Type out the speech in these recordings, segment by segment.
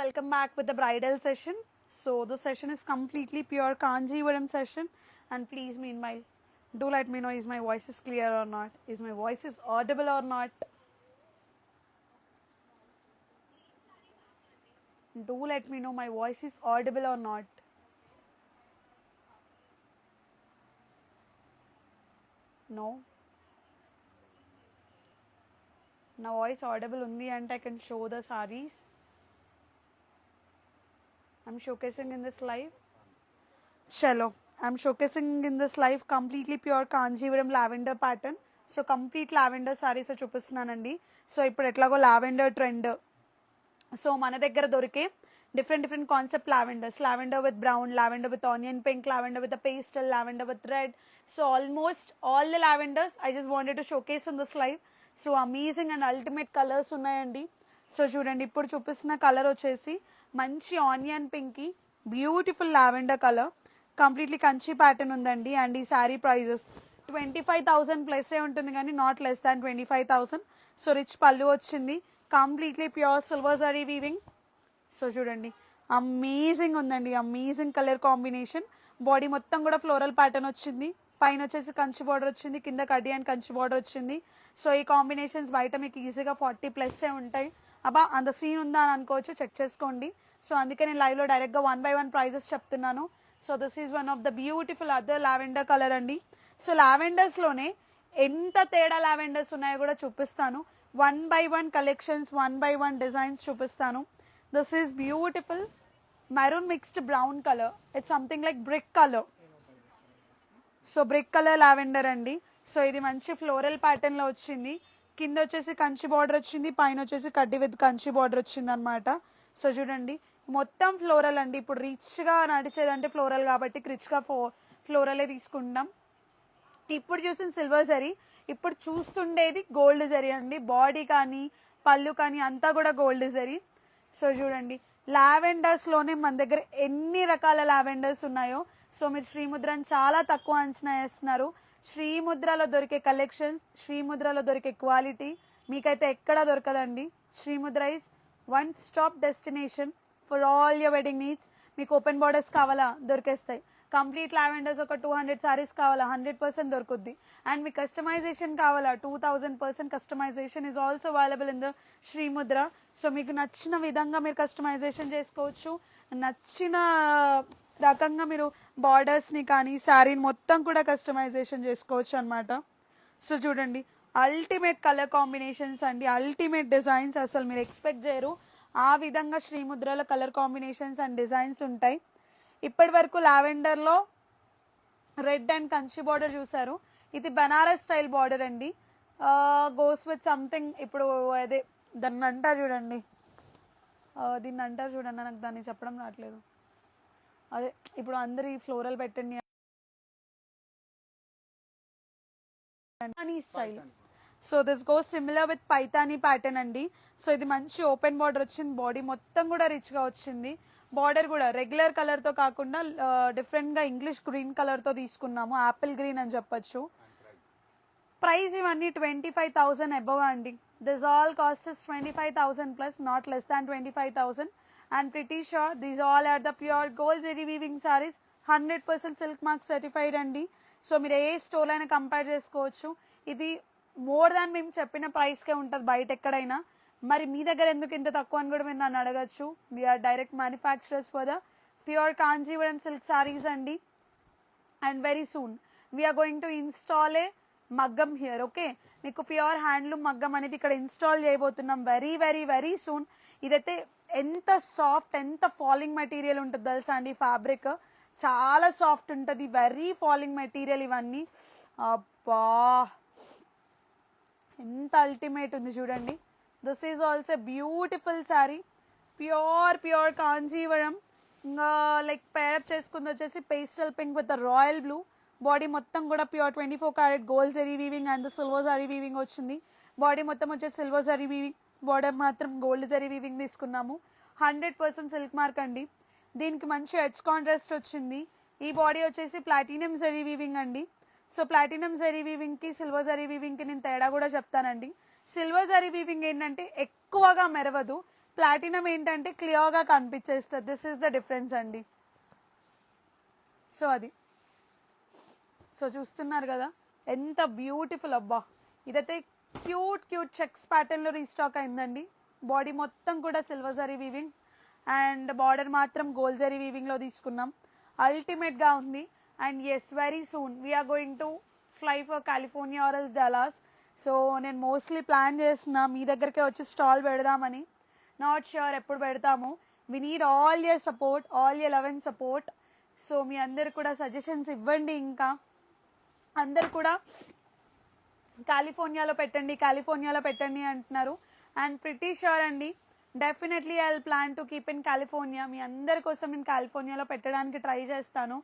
welcome back with the bridal session. So the session is completely pure Kanjivaram session, and please meanwhile do let me know is my voice is clear or not, is my voice is audible or not. Do let me know my voice is audible or not. No, నా voice audible ఉంది అంటే I can show the sarees. I'm showcasing in this live. Chalo, I'm showcasing in this live completely pure Kanjivaram lavender pattern. So complete lavender saris చూపిస్తున్నానండి. So ఇప్పుడు ఎట్లాగో lavender trend, so మన దగ్గర దొరికే different concept lavender with brown, lavender with onion pink, lavender with pastel, lavender with red. So almost all the lavenders I just wanted to showcase in this live. So amazing and ultimate colours ఉన్నాయండి. So చూడండి, ఇప్పుడు చూపిస్తున్న colour వచ్చేసి మంచి onion పింక్కి beautiful lavender colour, completely Kanchi pattern ఉందండి. And ఈ sari prices 25,000 plus ఉంటుంది, కానీ not less than 25,000. So rich పళ్ళు వచ్చింది, completely pure silver zari weaving. So చూడండి, అమేజింగ్ ఉందండి, అమేజింగ్ కలర్ కాంబినేషన్. బాడీ మొత్తం కూడా ఫ్లోరల్ ప్యాటర్న్ వచ్చింది, పైన వచ్చేసి కంచి బార్డర్ వచ్చింది, కింద కడ్డీ అండ్ కంచి బార్డర్ వచ్చింది. సో ఈ కాంబినేషన్స్ బయట మీకు ఈజీగా 40+ ఉంటాయి. అబ్బా అంత సీన్ ఉందా అని అనుకోవచ్చు, చెక్ చేసుకోండి. సో అందుకే నేను లైవ్లో డైరెక్ట్గా 1 by 1 ప్రైజెస్ చెప్తున్నాను. So this is one of the beautiful other lavender colour అండి. సో లావెండర్స్లోనే ఎంత తేడా లావెండర్స్ ఉన్నాయో కూడా చూపిస్తాను. 1 by 1 కలెక్షన్స్, 1 by 1 డిజైన్స్ చూపిస్తాను. This is beautiful maroon mixed brown colour, it's something like brick colour. So brick colour lavender అండి. So ఇది మంచి ఫ్లోరల్ ప్యాటర్న్లో వచ్చింది, కింద వచ్చేసి కంచి బార్డర్ వచ్చింది, పైన వచ్చేసి కడ్డీ విత్ కంచి బార్డర్ వచ్చింది అనమాట. సో చూడండి, మొత్తం ఫ్లోరల్ అండి. ఇప్పుడు రిచ్గా నడిచేదంటే ఫ్లోరల్ కాబట్టి రిచ్గా ఫ్లోరలే తీసుకుంటాం. ఇప్పుడు చూసిన సిల్వర్ జరీ, ఇప్పుడు చూస్తుండేది గోల్డ్ జరీ అండి. బాడీ కానీ పళ్ళు కానీ అంతా కూడా గోల్డ్ జరీ. సో చూడండి, లావెండర్స్లోనే మన దగ్గర ఎన్ని రకాల లావెండర్స్ ఉన్నాయో. సో మీరు శ్రీముద్రని చాలా తక్కువ అంచనా వేస్తున్నారు. శ్రీముద్రలో దొరికే కలెక్షన్స్, శ్రీముద్రలో దొరికే క్వాలిటీ మీకైతే ఎక్కడా దొరకదండి. Srimudra is one stop destination for all your wedding needs. మీకు ఓపెన్ బార్డర్స్ కావాలా దొరికేస్తాయి, కంప్లీట్ లావెండర్స్ ఒక 200 సారీస్ కావాలా 100% దొరుకుద్ది. అండ్ మీకు కస్టమైజేషన్ కావాలా 2000% customisation is also available in the Srimudra. So మీకు నచ్చిన విధంగా మీరు కస్టమైజేషన్ చేసుకోవచ్చు, నచ్చిన రకంగా మీరు బార్డర్స్ని కానీ శారీని మొత్తం కూడా కస్టమైజేషన్ చేసుకోవచ్చు అనమాట. సో చూడండి, అల్టిమేట్ కలర్ కాంబినేషన్స్ అండి, అల్టిమేట్ డిజైన్స్, అసలు మీరు ఎక్స్పెక్ట్ చేయరు ఆ విధంగా శ్రీముద్రలో కలర్ కాంబినేషన్స్ అండ్ డిజైన్స్ ఉంటాయి. ఇప్పటి వరకు లావెండర్లో రెడ్ అండ్ కంచి బార్డర్ చూసారు, ఇది బనారస్ స్టైల్ బార్డర్ అండి. గోస్ విత్ సంథింగ్, ఇప్పుడు అదే దాన్ని అంటారు చూడండి, దీన్ని అంటారు చూడండి, నాకు దాన్ని చెప్పడం రావట్లేదు. అదే ఇప్పుడు అందరు ఈ ఫ్లోరల్ పెట్టండి style. So this goes similar with Paithani pattern అండి. సో ఇది మంచి ఓపెన్ బార్డర్ వచ్చింది, బాడీ మొత్తం కూడా రిచ్గా వచ్చింది. బార్డర్ కూడా రెగ్యులర్ కలర్తో కాకుండా డిఫరెంట్గా ఇంగ్లీష్ గ్రీన్ కలర్తో తీసుకున్నాము, యాపిల్ గ్రీన్ అని చెప్పచ్చు. ప్రైస్ ఇవన్నీ 25,000 అబవ్ అండి. This all cost is 25,000 plus, not less than 25,000. And pretty sure these all are the pure gold zari weaving saris, 100% silk mark certified అండి. సో మీరు ఏ స్టోర్ అయినా కంపేర్ చేసుకోవచ్చు. ఇది మోర్ దాన్ మేము చెప్పిన ప్రైస్కే ఉంటుంది బయట ఎక్కడైనా. మరి మీ దగ్గర ఎందుకు ఇంత తక్కువ అని కూడా మీరు నన్ను అడగచ్చు. We're direct manufacturers for the pure Kanjeevaram silk saris అండి. And very soon we are going to install a మగ్గం హియర్. ఓకే, మీకు ప్యూర్ హ్యాండ్లూమ్ మగ్గం అనేది ఇక్కడ ఇన్స్టాల్ చేయబోతున్నాం వెరీ వెరీ వెరీ సూన్. ఇదైతే ఎంత సాఫ్ట్, ఎంత ఫాలింగ్ మెటీరియల్ ఉంటుంది తెలుసా అండి. ఫ్యాబ్రిక్ చాలా సాఫ్ట్ ఉంటుంది, వెరీ ఫాలింగ్ మెటీరియల్ ఇవన్నీ. అబ్బా ఎంత అల్టిమేట్ ఉంది చూడండి. This is also beautiful sari, pure Kanjeevaram. ఇంకా లైక్ పేరప్ చేసుకుంది వచ్చేసి pastel pink with royal blue. Body మొత్తం కూడా pure 24 carat gold zari weaving and silver zari weaving వచ్చింది. బాడీ మొత్తం వచ్చేసి సిల్వర్ జరీ వీవింగ్, బార్డర్ మాత్రం గోల్డ్ జరీ వీవింగ్ తీసుకున్నాము. 100% సిల్క్ మార్క్ అండి. దీనికి మంచి ఎడ్జ్ కాంట్రాస్ట్ వచ్చింది. ఈ బాడీ వచ్చేసి ప్లాటినం జరీ వీవింగ్ అండి. సో ప్లాటినం జరీ వీవింగ్కి సిల్వర్ జరీ వీవింగ్కి నేను తేడా కూడా చెప్తానండి. సిల్వర్ జరీ వీవింగ్ ఏంటంటే ఎక్కువగా మెరవదు, ప్లాటినం ఏంటంటే క్లియర్గా కనిపించేస్తుంది. దిస్ ఈస్ ద డిఫరెన్స్ అండి. సో అది సో చూస్తున్నారు కదా ఎంత బ్యూటిఫుల్. అబ్బా ఇదైతే క్యూట్ క్యూట్ చెక్స్ ప్యాటర్న్లో రీస్టాక్ అయిందండి. బాడీ మొత్తం కూడా silver zari weaving and border మాత్రం గోల్డ్ జరీ వీవింగ్లో తీసుకున్నాం. అల్టిమేట్గా ఉంది. And yes, very soon we are going to fly for California or else Dallas. So నేను మోస్ట్లీ ప్లాన్ చేస్తున్నా మీ దగ్గరికే వచ్చి స్టాల్ పెడదామని. నాట్ ష్యూర్ ఎప్పుడు పెడతాము. We need all your support, all your love and support. So మీ అందరు కూడా సజెషన్స్ ఇవ్వండి. ఇంకా అందరు కూడా కాలిఫోర్నియాలో పెట్టండి, కాలిఫోర్నియాలో పెట్టండి అంటున్నారు. అండ్ ప్రిటీ ష్యూర్ అండి, definitely I will plan to keep in California. మీ అందరి కోసం నేను కాలిఫోర్నియాలో పెట్టడానికి ట్రై చేస్తాను.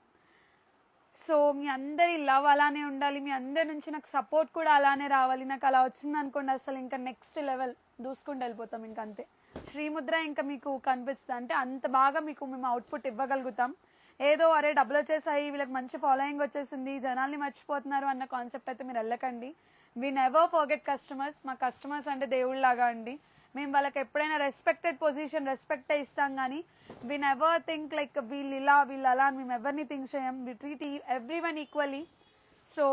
సో మీ అందరి లవ్ అలానే ఉండాలి, మీ అందరి నుంచి నాకు సపోర్ట్ కూడా అలానే రావాలి. నాకు అలా వచ్చింది అనుకోండి అసలు ఇంకా నెక్స్ట్ లెవెల్ దూసుకుంటూ వెళ్ళిపోతాం. ఇంక అంతే, శ్రీముద్ర ఇంకా మీకు కనిపిస్తుంది అంటే అంత బాగా మీకు మేము అవుట్పుట్ ఇవ్వగలుగుతాం. ఏదో అరే డబ్బులు వచ్చేసాయి, వీళ్ళకి మంచి ఫాలోయింగ్ వచ్చేసింది, జనాల్ని మర్చిపోతున్నారు అన్న కాన్సెప్ట్ అయితే మీరు వెళ్ళకండి. We never forget customers. మా కస్టమర్స్ అంటే దేవుళ్ళలాగా అండి. మేము వాళ్ళకి ఎప్పుడైనా రెస్పెక్టెడ్ పొజిషన్ రెస్పెక్టే ఇస్తాం, కానీ వీ నెవర్ థింక్ లైక్ వీళ్ళు ఇలా వీళ్ళు అలా అని మేము ఎవరిని థింక్ చేయం. We treat everyone equally. So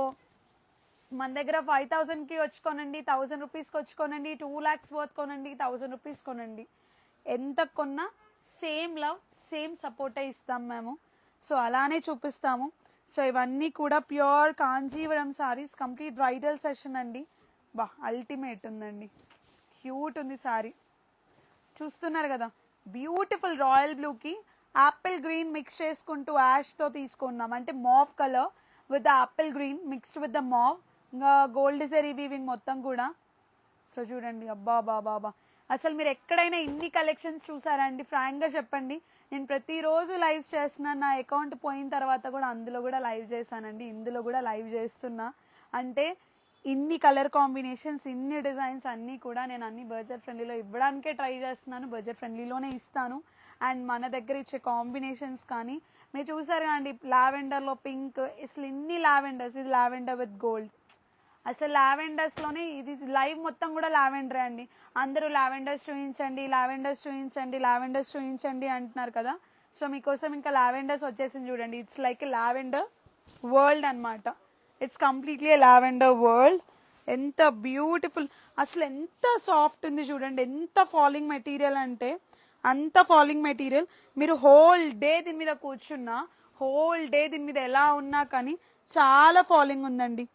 మన దగ్గర 5,000కి వచ్చుకోనండి, 1,000 రూపీస్కి వచ్చుకోనండి, 2 lakhs వర్త్ కొనండి, 1,000 రూపీస్ కొనండి, ఎంత కొన్నా సేమ్ లవ్ సేమ్ సపోర్టే ఇస్తాం మేము. సో అలానే చూపిస్తాము. సో ఇవన్నీ కూడా pure Kanjeevaram saris, complete bridal session అండి. బా అల్టిమేట్ ఉందండి, క్యూట్ ఉంది సారీ. చూస్తున్నారు కదా బ్యూటిఫుల్ రాయల్ బ్లూకి యాపిల్ గ్రీన్ మిక్స్ చేసుకుంటూ యాష్తో తీసుకున్నాం. అంటే mauve colour with the apple green mixed with the mauve, ఇంకా గోల్డ్ జరీ వీవింగ్ మొత్తం కూడా. సో చూడండి, అబ్బా బాబా అసలు మీరు ఎక్కడైనా ఇన్ని కలెక్షన్స్ చూసారా అండి? ఫ్రాంక్గా చెప్పండి. నేను ప్రతిరోజు లైవ్ చేస్తున్నాను. నా అకౌంట్ పోయిన తర్వాత కూడా అందులో కూడా లైవ్ చేశానండి, ఇందులో కూడా లైవ్ చేస్తున్నా. అంటే ఇన్ని కలర్ కాంబినేషన్స్, ఇన్ని డిజైన్స్ అన్నీ కూడా నేను అన్ని బడ్జెట్ ఫ్రెండ్లీలో ఇవ్వడానికే ట్రై చేస్తున్నాను. బడ్జెట్ ఫ్రెండ్లీలోనే ఇస్తాను. అండ్ మన దగ్గర ఇచ్చే కాంబినేషన్స్ కానీ మీరు చూసారు అండి, లావెండర్లో పింక్, అసలు ఇన్ని లావెండర్స్, ఇది లావెండర్ విత్ గోల్డ్. అసలు లావెండర్స్లోనే ఇది లైవ్ మొత్తం కూడా లావెండరే అండి. అందరూ లావెండర్స్ చూపించండి, లావెండర్స్ చూపించండి, లావెండర్స్ చూపించండి అంటున్నారు కదా. సో మీకోసం ఇంకా లావెండర్స్ వచ్చేసింది చూడండి. ఇట్స్ లైక్ లావెండర్ వరల్డ్ అనమాట. It's completely lavender world. ఎంత బ్యూటిఫుల్, అసలు ఎంత సాఫ్ట్ ఉంది చూడండి, ఎంత ఫాలింగ్ మెటీరియల్ అంటే అంత ఫాలింగ్ మెటీరియల్. మీరు హోల్ డే దీని మీద కూర్చున్నా, హోల్ డే దీని మీద ఎలా ఉన్నా కానీ చాలా ఫాలింగ్ ఉందండి.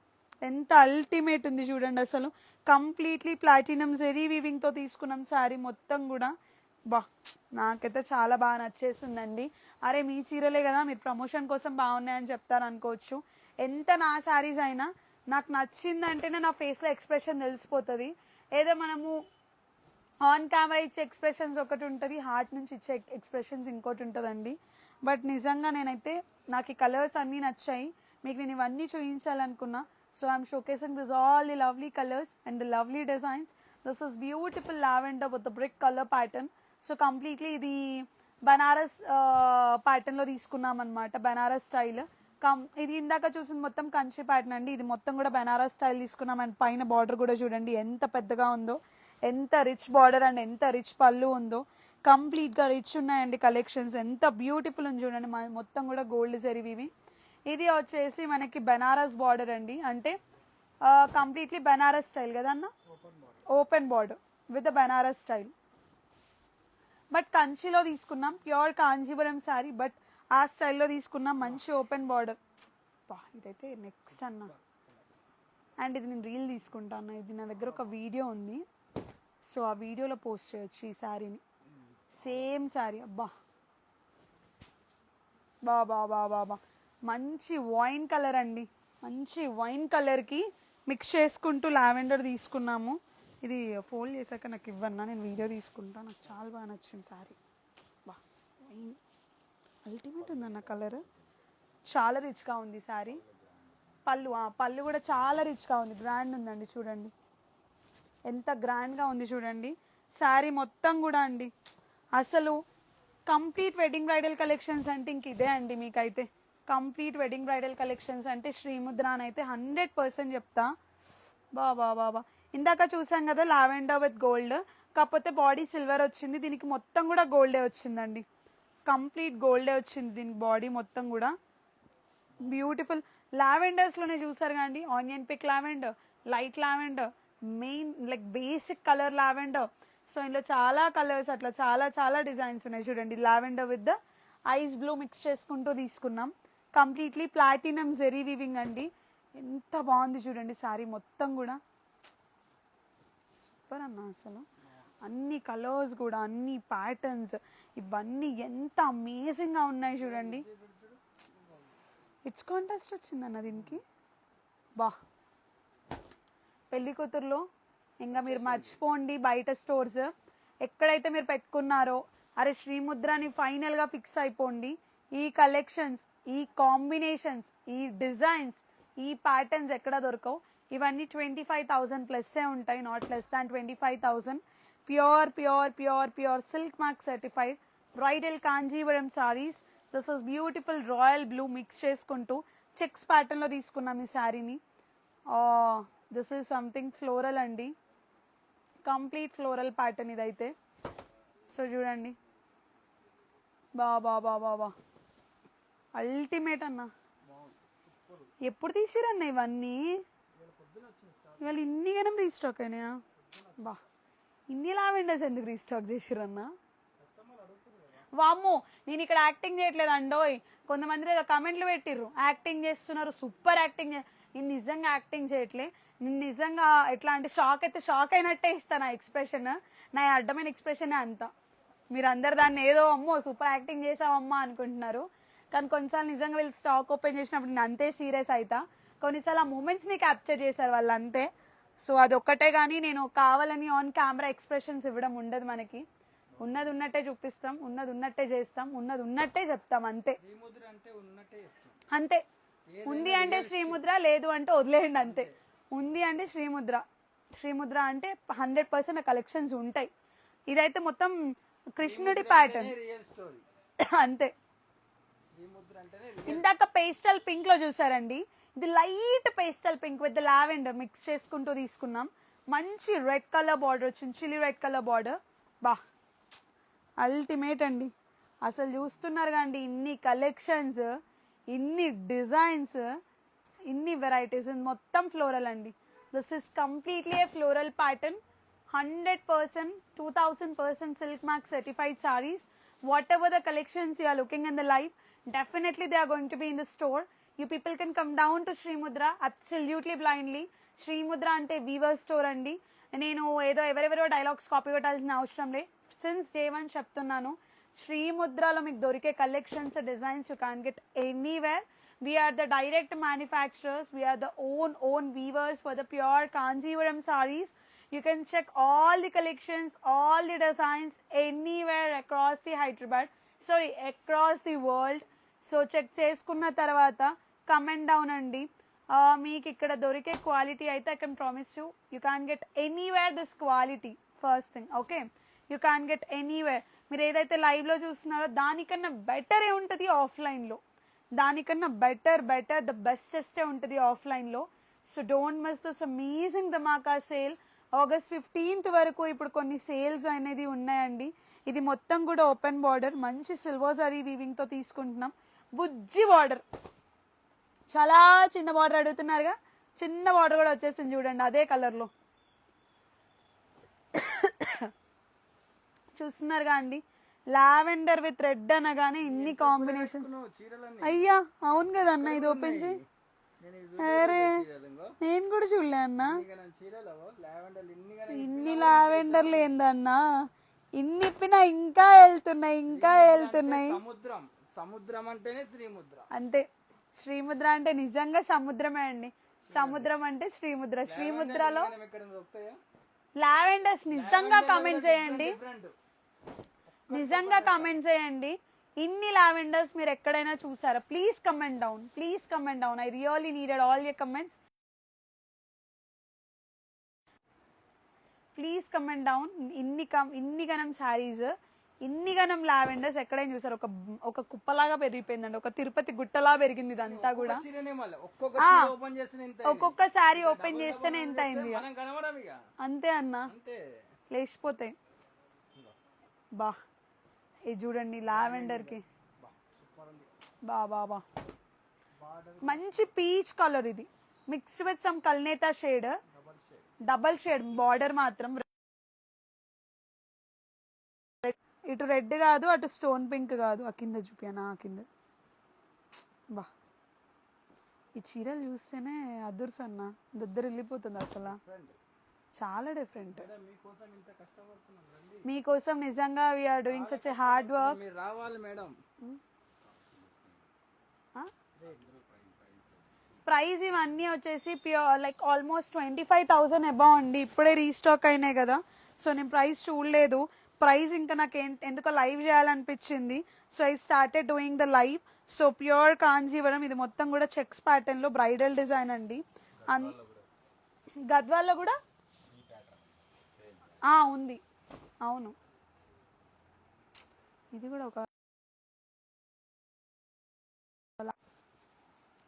ఎంత అల్టిమేట్ ఉంది చూడండి. అసలు కంప్లీట్లీ ప్లాటినం జెరీ వీవింగ్తో తీసుకున్నాం శారీ మొత్తం కూడా. బా నాకైతే చాలా బాగా నచ్చేసిందండి. అరే మీ చీరలే కదా, మీరు ప్రమోషన్ కోసం బాగున్నాయని చెప్తారు అనుకోవచ్చు. ఎంత నా శారీస్ అయినా నాకు నచ్చిందంటేనే నా ఫేస్లో ఎక్స్ప్రెషన్ తెలిసిపోతుంది. ఏదో మనము ఆన్ కెమెరా ఇచ్చే ఎక్స్ప్రెషన్స్ ఒకటి ఉంటుంది, హార్ట్ నుంచి ఇచ్చే ఎక్స్ప్రెషన్స్ ఇంకోటి ఉంటుందండి. బట్ నిజంగా నేనైతే నాకు ఈ కలర్స్ అన్నీ నచ్చాయి, మీకు నేను ఇవన్నీ చూపించాలనుకున్నా. So I'm showcasing this all the lovely colors and the lovely designs. This is beautiful lavender with the brick color pattern. So completely the Banaras pattern lo తీసుకున్నాం అన్నమాట, బనారస్ స్టైల్. ఇది ఇందాక చూసింది మొత్తం కంచి ప్యాటర్న్ అండి, ఇది మొత్తం కూడా బనారస్ స్టైల్ తీసుకున్నాం. అండ్ పైన బార్డర్ కూడా చూడండి ఎంత పెద్దగా ఉందో, ఎంత రిచ్ బార్డర్ అండ్ ఎంత రిచ్ పళ్ళు ఉందో. కంప్లీట్గా రిచ్ ఉన్నాయండి కలెక్షన్స్, ఎంత బ్యూటిఫుల్ ఉంది చూడండి. మొత్తం కూడా గోల్డ్ జరీవి. ఇది వచ్చేసి మనకి బనారస్ బార్డర్ అండి, అంటే కంప్లీట్లీ బనారస్ స్టైల్ కదా అన్న, open border with Banaras style. But కంచిలో తీసుకున్నాం, ప్యూర్ కాంజీవరం శారీ, బట్ ఆ స్టైల్లో తీసుకున్నాం. మంచి ఓపెన్ బార్డర్. బా ఇదైతే నెక్స్ట్ అన్న. అండ్ ఇది నేను రీల్ తీసుకుంటాను, ఇది నా దగ్గర ఒక వీడియో ఉంది. సో ఆ వీడియోలో పోస్ట్ చేయొచ్చు ఈ శారీని. సేమ్ శారీ. అబ్బా బా బా బా బాబా మంచి వైన్ కలర్ అండి, మంచి వైన్ కలర్కి మిక్స్ చేసుకుంటూ లావెండర్ తీసుకున్నాము. ఇది ఫోల్డ్ చేశాక నాకు ఇవ్వన్నా, నేను వీడియో తీసుకుంటా. నాకు చాలా బాగా నచ్చింది శారీ. బా వైన్ అల్టిమేట్ ఉందన్న కలర్, చాలా రిచ్గా ఉంది శారీ. పళ్ళు కూడా చాలా రిచ్గా ఉంది, గ్రాండ్ ఉందండి. చూడండి ఎంత గ్రాండ్గా ఉంది చూడండి శారీ మొత్తం కూడా అండి. అసలు కంప్లీట్ వెడ్డింగ్ బ్రైడల్ కలెక్షన్స్ అంటే ఇంక ఇదే అండి. మీకైతే కంప్లీట్ వెడ్డింగ్ బ్రైడల్ కలెక్షన్స్ అంటే శ్రీముద్ర అని అయితే 100% చెప్తా. బాబా ఇందాక చూసాం కదా లావెండర్ విత్ గోల్డ్, కాకపోతే బాడీ సిల్వర్ వచ్చింది, దీనికి మొత్తం కూడా గోల్డే వచ్చిందండి, కంప్లీట్ గోల్డే వచ్చింది దీనికి బాడీ మొత్తం కూడా. బ్యూటిఫుల్ లావెండర్స్లోనే చూసారు కానీ onion pink lavender, light lavender, main like basic colour lavender. So ఇందులో చాలా కలర్స్ అట్లా చాలా చాలా డిజైన్స్ ఉన్నాయి చూడండి. Lavender with the ice blue mix చేసుకుంటూ తీసుకున్నాం. కంప్లీట్లీ ప్లాటినం జెరీ వీవింగ్ అండి. ఎంత బాగుంది చూడండి శారీ మొత్తం కూడా, సూపర్ అన్న అసలు. అన్ని కలర్స్ కూడా, అన్ని ప్యాటర్న్స్ ఇవన్నీ ఎంత అమేజింగ్గా ఉన్నాయి చూడండి. రిచ్ కాంట్రాస్ట్ వచ్చిందన్న దీనికి. బా పెళ్లి కూతురులో ఇంకా మీరు మర్చిపోండి, బయట స్టోర్స్ ఎక్కడైతే మీరు పెట్టుకున్నారో అరే శ్రీముద్రాని ఫైనల్గా ఫిక్స్ అయిపోండి. ఈ కలెక్షన్స్, ఈ కాంబినేషన్స్, ఈ డిజైన్స్, ఈ ప్యాటర్న్స్ ఎక్కడ దొరకవు. ఇవన్నీ 25,000 ప్లస్సే ఉంటాయి, not less than 25,000. Pure pure pure pure silk mark certified bridal Kanjeevaram saris. This is beautiful royal blue mix చేసుకుంటూ చెక్స్ ప్యాటర్న్లో తీసుకున్నాం ఈ శారీని. దిస్ ఈజ్ సంథింగ్ ఫ్లోరల్ అండి, కంప్లీట్ ఫ్లోరల్ ప్యాటర్న్ ఇదైతే. సో చూడండి, బా బా బా బా బా అల్టిమేట్ అన్న. ఎప్పుడు తీసిరన్న ఇవన్నీ? ఇవాళ ఇన్ని గనం రీస్టాక్ అయినాయా? బా ఇన్ని లావెండర్స్ ఎందుకు రీస్టాక్ చేసిరన్నా? వామ్మో నేను ఇక్కడ యాక్టింగ్ చేయట్లేదు అండోయ్. కొంతమంది ఏదో కమెంట్లు పెట్టిర్రు యాక్టింగ్ చేస్తున్నారు, సూపర్ యాక్టింగ్. నేను నిజంగా యాక్టింగ్ చేయట్లే, నేను నిజంగా ఎట్లా అంటే షాక్ అయితే షాక్ అయినట్టే ఇస్తాను ఆ ఎక్స్ప్రెషన్. నా అడ్డమైన ఎక్స్ప్రెషనే అంత. మీరు అందరు దాన్ని ఏదో అమ్మో సూపర్ యాక్టింగ్ చేసావమ్మా అనుకుంటున్నారు, కానీ కొన్నిసార్లు నిజంగా వీళ్ళు స్టాక్ ఓపెన్ చేసినప్పుడు నేను అంతే సీరియస్ అవుతా. కొన్నిసార్లు ఆ మూమెంట్స్ని క్యాప్చర్ చేశారు వాళ్ళు అంతే. సో అది ఒక్కటే, కానీ నేను కావాలని ఆన్ కెమెరా ఎక్స్ప్రెషన్స్ ఇవ్వడం ఉండదు. మనకి ఉన్నది ఉన్నట్టే చూపిస్తాం, ఉన్నది ఉన్నట్టే చేస్తాం, ఉన్నది ఉన్నట్టే చెప్తాం అంతే. అంతే ఉంది అంటే శ్రీముద్ర, లేదు అంటే వదిలేయండి అంతే. ఉంది అంటే శ్రీముద్ర, శ్రీముద్ర అంటే 100% కలెక్షన్స్ ఉంటాయి. ఇదైతే మొత్తం కృష్ణుడి ప్యాటర్న్ అంతే. ఇందాక పేస్టల్ పింక్ లో చూసారండి, ఇది light pastel pink with lavender mix చేసుకుంటూ తీసుకున్నాం. మంచి రెడ్ కలర్ బార్డర్ వచ్చింది, చిల్లీ రెడ్ కలర్ బార్డర్. బా అల్టిమేట్ అండి. అసలు చూస్తున్నారు కండి ఇన్ని కలెక్షన్స్, ఇన్ని డిజైన్స్, ఇన్ని వెరైటీస్, మొత్తం ఫ్లోరల్ అండి. This is completely A floral pattern. 100% 2000% silk mark certified sarees. Whatever the collections you are looking in the live, definitely they are going to be in the store. You people can come down to Srimudra absolutely blindly. Srimudra ante weaver store andi. నేను ఏదో ఎవరెవరో dialogues copy కొట్టాల్సిన అవసరం లే. Since day 1 చెప్తున్నాను, శ్రీముద్రలో మీకు దొరికే collections, designs you can get anywhere. We are the direct manufacturers. We are the own weavers for the pure Kanjivaram sarees. You can check all the collections, all the designs anywhere across the Hyderabad. Sorry, across the world. So check చేసుకున్న తర్వాత comment down అండి. మీకు ఇక్కడ దొరికే quality అయితే I can promise you, you can't get anywhere this quality. First thing, okay? You can't get anywhere. మీరు ఏదైతే లైవ్లో చూస్తున్నారో దానికన్నా బెటరే ఉంటుంది ఆఫ్లైన్లో, దానికన్నా బెటర్ ద బెస్టెస్టే ఉంటుంది ఆఫ్లైన్లో. So don't miss this amazing Dhamaka sale. August 15th వరకు ఇప్పుడు కొన్ని సేల్స్ అనేది ఉన్నాయండి. ఇది మొత్తం కూడా ఓపెన్ బార్డర్, మంచి సిల్వర్ జరీ వీవింగ్తో తీసుకుంటున్నాం. బుజ్జి బార్డర్, చాలా చిన్న బార్డర్ అడుగుతున్నారుగా, చిన్న బార్డర్ కూడా వచ్చేసింది చూడండి అదే కలర్లో. చూస్తున్నారుగా అండి, లావెండర్ విత్ రెడ్ అనగానే ఇన్ని కాంబినేషన్స్. అయ్యా అవును కదా అన్న, ఇది ఓపెన్ చేయి. అరే నేను కూడా చూడలే అన్న, ఇన్ని లావెండర్లు ఏందన్నా, ఇన్ని ఇప్పినా ఇంకా వెళ్తున్నాయి. సముద్రం అంటేనే శ్రీముద్ర, అంతే. శ్రీముద్ర అంటే నిజంగా సముద్రమే అండి. సముద్రం అంటే శ్రీముద్ర. శ్రీముద్రలో లావెండర్స్ నిజంగా కామెంట్ చేయండి, నిజంగా కామెంట్ చేయండి. ఇన్ని లావెండర్స్ మీరు ఎక్కడైనా చూసారా? Please comment down. I really needed all your comments. Please comment down. ఇన్ని గనం శారీస్, ఇన్ని గనం లావెండర్స్ ఎక్కడైనా చూసారు? ఒక కుప్పలాగా పెరిగిపోయిందండి, ఒక తిరుపతి గుట్టలా పెరిగింది ఇదంతా కూడా. ఒక్కొక్క శారీ ఓపెన్ చేస్తేనే ఎంత అయింది, అంతే అన్న. లేచిపోతాయి. బా ఇది చూడండి లావెండర్కి, బా బా బా మంచి పీచ్ కలర్, ఇది మిక్స్డ్ విత్ సమ్ కల్నేతా షేడ్, డబల్ షేడ్ బార్డర్ మాత్రం. ఇటు రెడ్ కాదు, అటు స్టోన్ పింక్ కాదు. ఆ కింద చూపియనా, ఆ కింద బా ఈ చీరలు చూస్తేనే అదుర్స్ అన్న, దగ్గర వెళ్ళిపోతుంది అసలు. చాలా డిఫరెంట్. మీకోసం నిజంగా we are doing such a hard work. మీరు రావాలి మేడం. ప్రైస్ ఇవన్నీ వచ్చేసి ప్యూర్ లైక్ ఆల్మోస్ట్ 25,000 అబౌవ్ అండి. ఇప్పుడే రీస్టాక్ అయినాయి కదా, సో నేను ప్రైస్ చూడలేదు. ప్రైస్ ఇంకా నాకు ఎందుకో లైవ్ చేయాలనిపించింది, so I started doing the live. So pure Kanjeevaram, ఇది మొత్తం కూడా చెక్స్ ప్యాటర్న్ లో బ్రైడల్ డిజైన్ అండి. గద్వాల్లో కూడా ఉంది, అవును. ఇది కూడా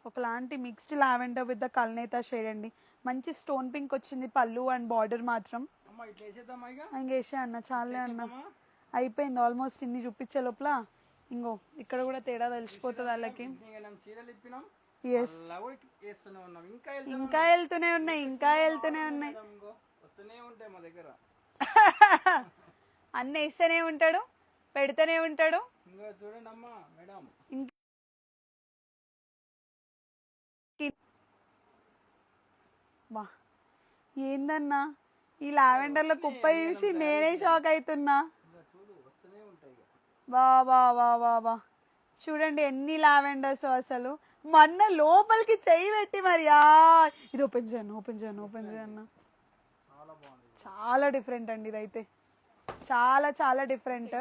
ఒకలాంటి మిక్స్డ్ లావెండర్ విత్ ద కల్నేతా షేడ్ అండి. మంచి స్టోన్ పింక్ వచ్చింది పళ్ళు అండ్ బార్డర్ మాత్రం. ఇంకేసే అన్న, చాలే అన్న, అయిపోయింది ఆల్మోస్ట్. ఇన్ని చూపించే లోపల ఇంకో ఇక్కడ కూడా తేడా తెలిసిపోతుంది వాళ్ళకి. ఎస్, ఇంకా వెళ్తూనే ఉన్నాయి, ఇంకా వెళ్తూనే ఉన్నాయి. అన్న వేస్తూనే ఉంటాడు, పెడితేనే ఉంటాడు. బా ఏందన్నా ఈ లావెండర్లో కుప్ప చూసి నేనే షాక్ అవుతున్నా. బా బా బా బా బా చూడండి ఎన్ని లావెండర్స్ అసలు. మొన్న లోపలికి చెయ్యి పెట్టి మరి ఇది ఓపెన్ చేయను, ఓపెన్ చేయను, ఓపెన్ చేయను. చాలా డిఫరెంట్ అండి ఇదైతే, చాలా చాలా డిఫరెంట్.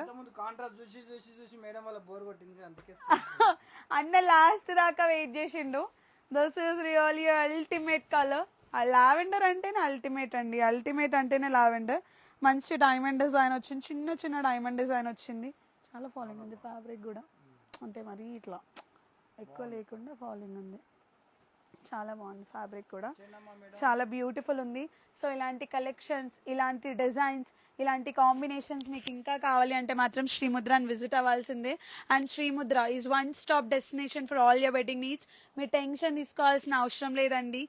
అన్న లాస్ట్ దాకా వెయిట్ చేసిండు. This is really ultimate colour. Lavender అంటేనే అల్టిమేట్ అండి, అల్టిమేట్ అంటేనే లావెండర్. మంచి డైమండ్ డిజైన్ వచ్చింది, చిన్న చిన్న డైమండ్ డిజైన్ వచ్చింది. చాలా ఫాలింగ్ ఉంది ఫ్యాబ్రిక్ కూడా, అంటే మరి ఇట్లా ఎక్కువ లేకుండా ఫాలింగ్ ఉంది. చాలా బాగుంది ఫ్యాబ్రిక్ కూడా, చాలా బ్యూటిఫుల్ ఉంది. సో ఇలాంటి కలెక్షన్స్, ఇలాంటి డిజైన్స్, ఇలాంటి కాంబినేషన్స్ మీకు ఇంకా కావాలి అంటే మాత్రం శ్రీముద్రాని విజిట్ అవ్వాల్సిందే. And Srimudra is one stop destination for all your wedding needs. మీరు టెన్షన్ తీసుకోవాల్సిన అవసరం లేదండి.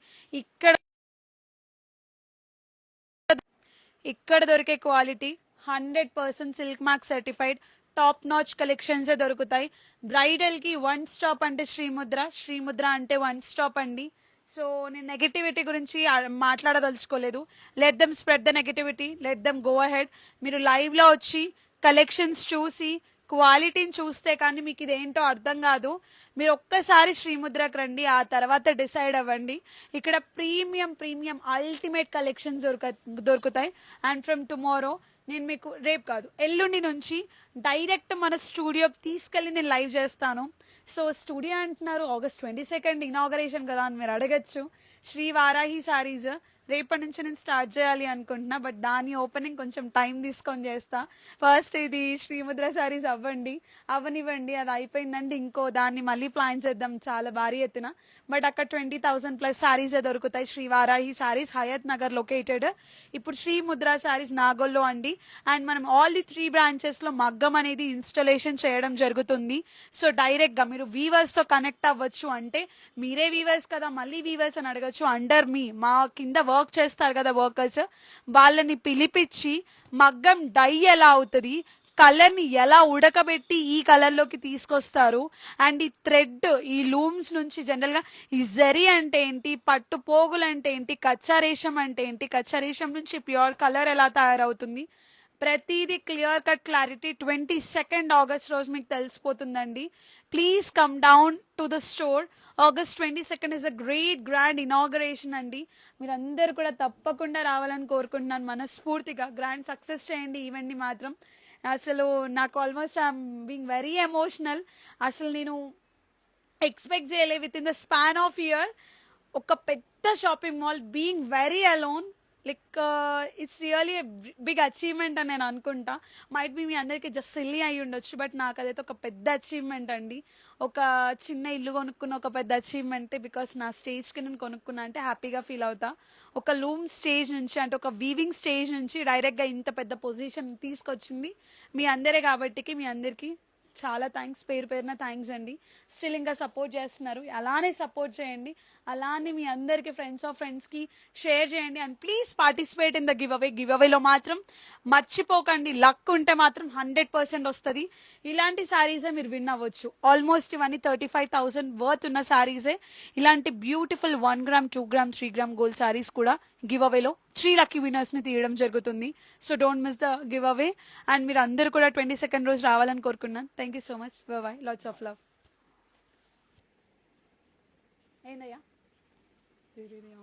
ఇక్కడ దొరికే quality 100% silk mark certified top notch collections దొరుకుతాయి. బ్రైడల్కి వన్ స్టాప్ అంటే శ్రీముద్ర, శ్రీముద్ర అంటే వన్ స్టాప్ అండి. సో నేను నెగటివిటీ గురించి మాట్లాడదలుచుకోలేదు. Let them spread the negativity, let them go ahead. మీరు లైవ్లో వచ్చి కలెక్షన్స్ చూసి క్వాలిటీని చూస్తే కానీ మీకు ఇదేంటో అర్థం కాదు. మీరు ఒక్కసారి శ్రీముద్రకు రండి, ఆ తర్వాత డిసైడ్ అవ్వండి. ఇక్కడ ప్రీమియం ప్రీమియం అల్టిమేట్ కలెక్షన్స్ దొరుకుతాయి. అండ్ ఫ్రమ్ టుమారో నేను మీకు, రేపు కాదు ఎల్లుండి నుంచి డైరెక్ట్ మన స్టూడియోకి తీసుకెళ్ళి నేను లైవ్ చేస్తాను. సో స్టూడియో అంటున్నారు, August 22 ఇనాగరేషన్ కదా అని మీరు అడగచ్చు. శ్రీ వారాహి సారీస్ రేపటి నుంచి నేను స్టార్ట్ చేయాలి అనుకుంటున్నా, బట్ దాని ఓపెనింగ్ కొంచెం టైం తీసుకొని చేస్తా. ఫస్ట్ ఇది శ్రీముద్ర సారీస్ అవనివ్వండి, అది అయిపోయిందండి ఇంకో దాన్ని మళ్ళీ ప్లాన్ చేద్దాం చాలా భారీ ఎత్తున. బట్ అక్కడ 20,000+ సారీసే దొరుకుతాయి. శ్రీ వారాహి సారీస్ హయత్ నగర్ లొకేటెడ్. ఇప్పుడు శ్రీముద్ర సారీస్ నాగోల్లో అండి. అండ్ మనం ఆల్ ది 3 బ్రాంచెస్లో మగ్గం అనేది ఇన్స్టలేషన్ చేయడం జరుగుతుంది. సో డైరెక్ట్గా మీరు వీవర్స్తో కనెక్ట్ అవ్వచ్చు. అంటే మీరే వీవర్స్ కదా, మళ్ళీ వీవర్స్ అని అడగచ్చు. అండర్ మీ, మా కింద వర్క్ చేస్తారు కదా వర్కర్స్, వాళ్ళని పిలిపించి మగ్గం డై ఎలా అవుతుంది, కలర్ని ఎలా ఉడకబెట్టి ఈ కలర్లోకి తీసుకొస్తారు. అండ్ ఈ థ్రెడ్, ఈ లూమ్స్ నుంచి జనరల్గా ఈ జరీ అంటే ఏంటి, పట్టు పోగులు అంటే ఏంటి, కచ్చారేషం అంటే ఏంటి, కచ్చారేషం నుంచి ప్యూర్ కలర్ ఎలా తయారవుతుంది, ప్రతిదీ క్లియర్ కట్ క్లారిటీ 22 ఆగస్ట్ రోజు మీకు తెలిసిపోతుందండి. Please come down to the store. August 22 is a great grand inauguration అండి. మీరందరూ కూడా తప్పకుండా రావాలని కోరుకుంటున్నాను మనస్ఫూర్తిగా. గ్రాండ్ సక్సెస్ చేయండి ఈవెంట్ని మాత్రం. అసలు నాకు almost I'm being very emotional. అసలు నేను ఎక్స్పెక్ట్ చేయలే within the span of year ఒక పెద్ద shopping mall being very alone like it's really big achievement అని నేను అనుకుంటా. మైట్ బి మీ అందరికీ జస్ట్ సిల్లీ అయి ఉండొచ్చు, బట్ నాకు అదైతే ఒక పెద్ద అచీవ్మెంట్ అండి. ఒక చిన్న ఇల్లు కొనుక్కున్న ఒక పెద్ద అచీవ్మెంటే, బికాస్ నా స్టేజ్కి నేను కొనుక్కున్నా అంటే హ్యాపీగా ఫీల్ అవుతా. ఒక లూమ్ స్టేజ్ నుంచి అంటే ఒక వీవింగ్ స్టేజ్ నుంచి డైరెక్ట్గా ఇంత పెద్ద పొజిషన్ తీసుకొచ్చింది మీ అందరే కాబట్టికి మీ అందరికీ చాలా థ్యాంక్స్, పేరు పేరున థ్యాంక్స్ అండి. స్టిల్ ఇంకా సపోర్ట్ చేస్తున్నారు, అలానే సపోర్ట్ చేయండి. అలానే మీ అందరికీ ఫ్రెండ్స్ ఆఫ్ ఫ్రెండ్స్కి షేర్ చేయండి. And please participate in the గివ్ అవేలో మాత్రం మర్చిపోకండి. లక్ ఉంటే మాత్రం 100% వస్తుంది. ఇలాంటి శారీసే మీరు విన్ అవ్వచ్చు. ఆల్మోస్ట్ ఇవన్నీ 35,000 వర్త్ ఉన్న శారీసే. ఇలాంటి beautiful 1 gram 2 gram 3 gram gold saris కూడా గివ్ అవేలో 3 లక్కీ విన్నర్స్ని తీయడం జరుగుతుంది. So don't miss the giveaway. And మీరు అందరూ కూడా 22nd రోజు రావాలని కోరుకున్నాను. Thank you so much. Bye, lots of love. ఏందయ్యా